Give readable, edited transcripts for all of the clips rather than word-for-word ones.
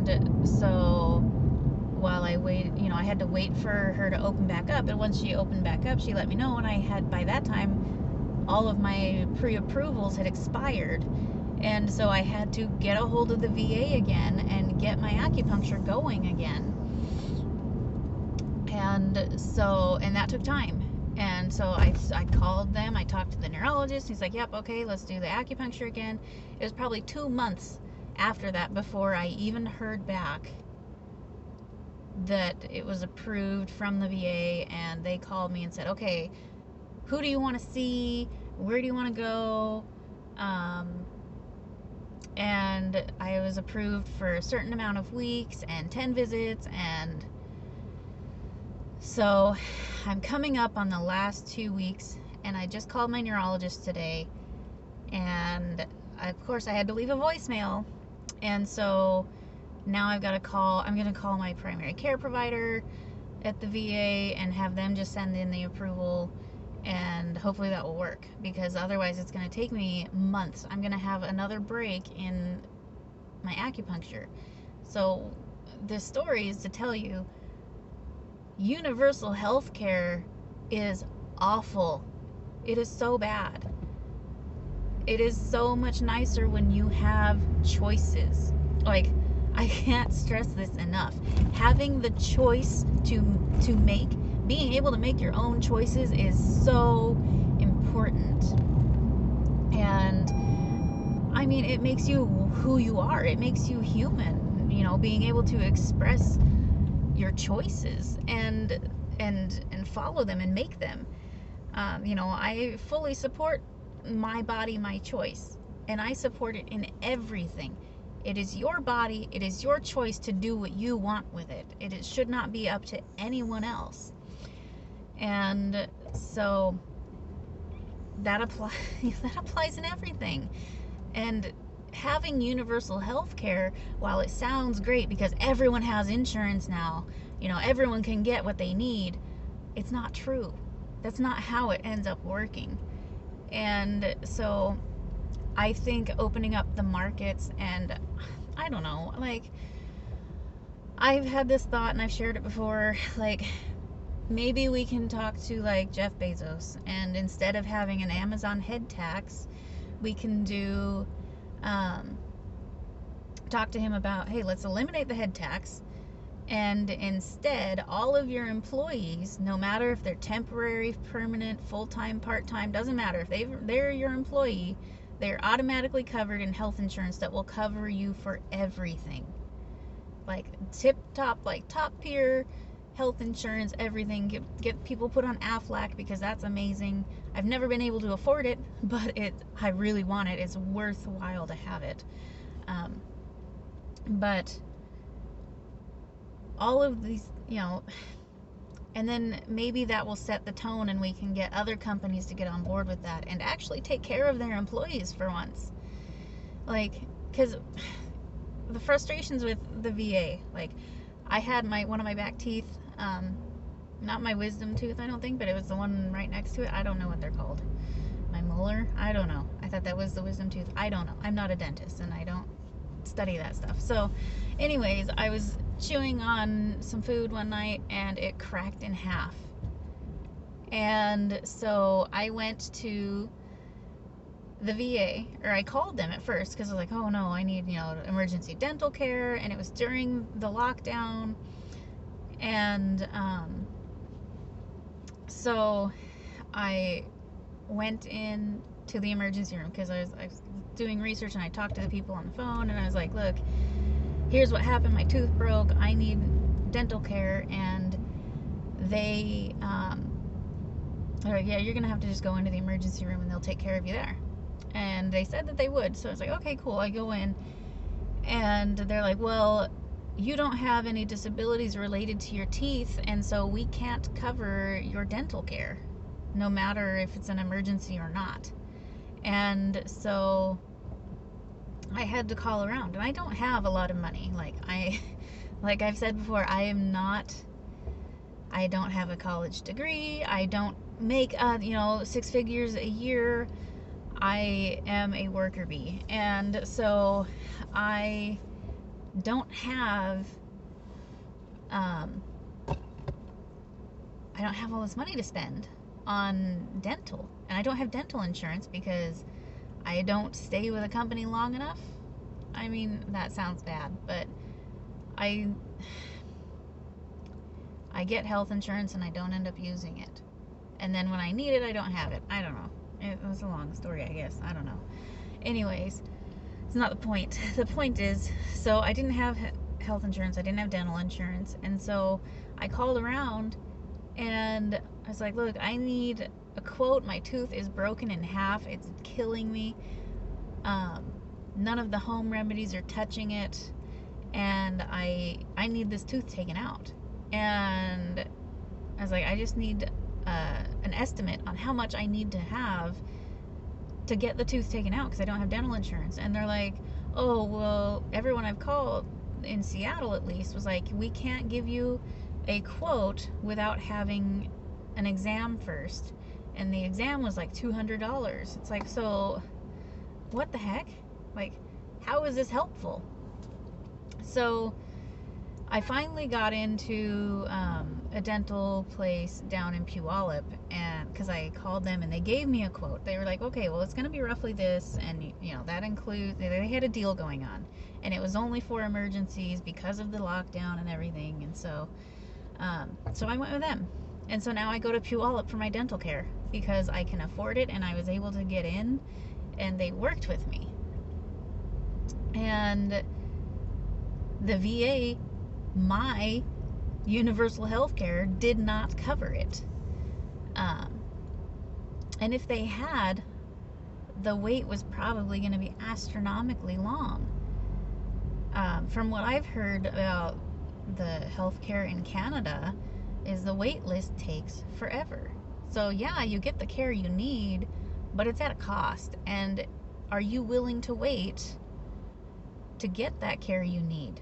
And so while I waited, I had to wait for her to open back up. And once she opened back up, she let me know. And I had, by that time, all of my pre-approvals had expired. And so I had to get a hold of the VA again and get my acupuncture going again. And that took time. And so I called them. I talked to the neurologist. He's like, yep, okay, let's do the acupuncture again. It was probably 2 months after that before I even heard back that it was approved from the VA. And they called me and said, okay, who do you want to see? Where do you want to go? And I was approved for a certain amount of weeks and 10 visits. And so I'm coming up on the last 2 weeks, and I just called my neurologist today, and of course I had to leave a voicemail. And so now I'm going to call my primary care provider at the VA and have them just send in the approval, and hopefully that will work, because otherwise it's going to take me months. I'm going to have another break in my acupuncture. So this story is to tell you, universal health care is awful. It is so bad. It is so much nicer when you have choices. Like, I can't stress this enough. Having the choice to make, being able to make your own choices is so important. And I mean, it makes you who you are. It makes you human, being able to express your choices and follow them and make them. I fully support my body, my choice, and I support it in everything. It is your body. It is your choice to do what you want with it. It should not be up to anyone else. And so that applies in everything. And having universal health care, while it sounds great because everyone has insurance now, everyone can get what they need, it's not true. That's not how it ends up working. And so I think opening up the markets, and I don't know, like, I've had this thought and I've shared it before, like, maybe we can talk to like Jeff Bezos, and instead of having an Amazon head tax, we can do talk to him about, hey, let's eliminate the head tax, and instead all of your employees, no matter if they're temporary, permanent, full-time, part-time, doesn't matter, if they're your employee, they're automatically covered in health insurance that will cover you for everything. Like tip top, like top tier health insurance, everything. Get people put on Aflac, because that's amazing. I've never been able to afford it, but I really want it. It's worthwhile to have it. But all of these, and then maybe that will set the tone, and we can get other companies to get on board with that and actually take care of their employees for once. Like, because the frustrations with the VA, like, I had one of my back teeth, not my wisdom tooth, I don't think, but it was the one right next to it. I don't know what they're called. My molar? I don't know. I thought that was the wisdom tooth. I don't know. I'm not a dentist, and I don't study that stuff. So anyways, I was chewing on some food one night, and it cracked in half. And so I went to the VA, or I called them at first, because I was like, oh no, I need, emergency dental care, and it was during the lockdown. And so I went in to the emergency room, because I was doing research, and I talked to the people on the phone, and I was like, look, here's what happened, my tooth broke, I need dental care. And they they're like, yeah, you're gonna have to just go into the emergency room and they'll take care of you there. And they said that they would, so I was like, okay, cool. I go in, and they're like, well, you don't have any disabilities related to your teeth, and so we can't cover your dental care, no matter if it's an emergency or not. And so I had to call around, and I don't have a lot of money. Like I've said before, I don't have a college degree. I don't make 6 figures a year. I am a worker bee, and so I don't have um, I don't have all this money to spend on dental, and I don't have dental insurance because I don't stay with a company long enough. I mean, that sounds bad, but I I get health insurance and I don't end up using it. And then when I need it, I don't have it. I don't know. It was a long story, I guess. I don't know. Anyways, it's not the point. The point is, so I didn't have health insurance, I didn't have dental insurance, and so I called around and I was like, look, I need a quote. My tooth is broken in half. It's killing me. Um, None of the home remedies are touching it, and I need this tooth taken out. And I was like, I just need an estimate on how much I need to have to get the tooth taken out because I don't have dental insurance. And they're like, oh, well, everyone I've called in Seattle at least was like, we can't give you a quote without having an exam first. And the exam was like $200. It's like, so what the heck? Like, how is this helpful? So I finally got into a dental place down in Puyallup, and because I called them and they gave me a quote. They were like, okay, well, it's going to be roughly this, and you know, that includes, they had a deal going on, and it was only for emergencies because of the lockdown and everything. And so so I went with them, and so now I go to Puyallup for my dental care because I can afford it, and I was able to get in, and they worked with me. And the VA, my universal health care, did not cover it. And if they had, the wait was probably going to be astronomically long. From what I've heard about the healthcare in Canada, is the wait list takes forever. So yeah, you get the care you need, but it's at a cost. And are you willing to wait to get that care you need?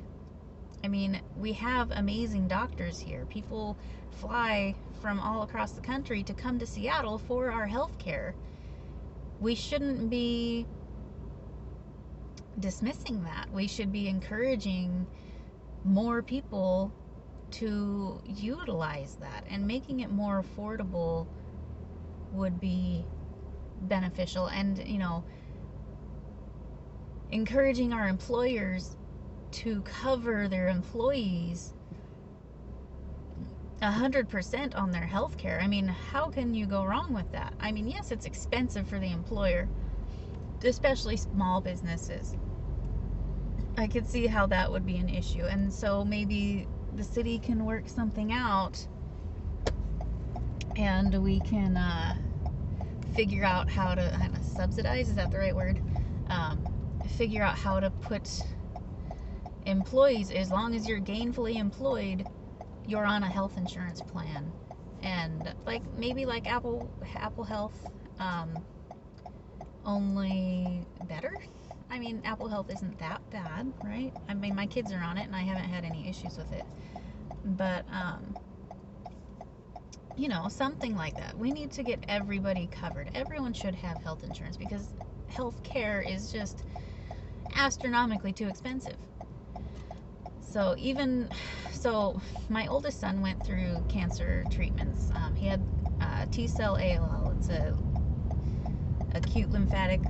I mean, we have amazing doctors here. People fly from all across the country to come to Seattle for our health care. We shouldn't be dismissing that. We should be encouraging more people to utilize that, and making it more affordable would be beneficial. And, you know, encouraging our employers to cover their employees 100% on their health care. I mean, how can you go wrong with that? I mean, yes, it's expensive for the employer, especially small businesses. I could see how that would be an issue. And so maybe the city can work something out, and we can figure out how to subsidize, is that the right word? Figure out how to put employees, as long as you're gainfully employed, you're on a health insurance plan. And like maybe like Apple Health, only better. I mean, Apple Health isn't that bad, right? I mean, my kids are on it and I haven't had any issues with it. But you know, something like that. We need to get everybody covered. Everyone should have health insurance because health care is just astronomically too expensive. So my oldest son went through cancer treatments. He had T-cell ALL. It's a acute lymphatic